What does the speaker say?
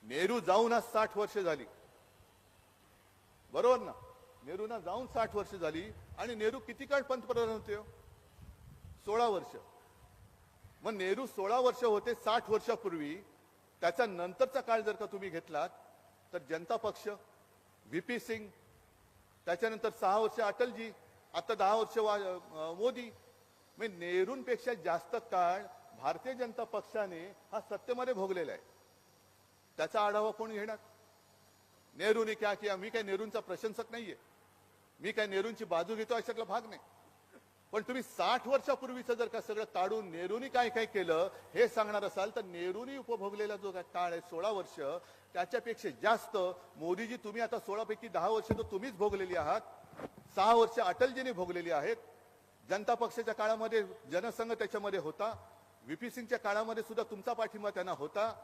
नेहरू जाऊन आज 60 वर्ष झाली, बरोबर ना? नेहरूंना जाऊन 60 वर्ष झाली आणि नेहरू किती काळ पंतप्रधान होते हो? 16 वर्ष. मग नेहरू 16 वर्ष होते 60 वर्षापूर्वी. त्याच्या नंतरचा काळ जर का तुम्ही घेतलात तर जनता पक्ष, व्हीपी सिंग, त्याच्यानंतर 6 वर्ष अटलजी, आता 10 वर्ष मोदी. म्हणजे नेहरूंपेक्षा जास्त काळ भारतीय जनता पक्षाने हा सत्तेमध्ये भोगलेला आहे. त्याचा आढावा कोण घेणार? नेहरूने क्या किया? मी काय नेहरूंचा प्रशंसक नाहीये, मी काय नेहरूंची बाजू घेतो अशातला भाग नाही. पण तुम्ही 60 वर्षापूर्वीचं जर का सगळं काढून नेहरूंनी काय काय केलं हे सांगणार असाल तर नेहरूंनी उपभोगलेला जो काळ आहे 16 वर्ष, त्याच्यापेक्षा जास्त मोदीजी तुम्ही आता 16 पैकी 10 वर्ष तर तुम्हीच भोगलेली आहात. 6 वर्ष अटलजीने भोगलेली आहेत. जनता पक्षाच्या काळामध्ये जनसंघ त्याच्यामध्ये होता. व्हीपी सिंगच्या काळामध्ये सुद्धा तुमचा पाठिंबा त्यांना होता.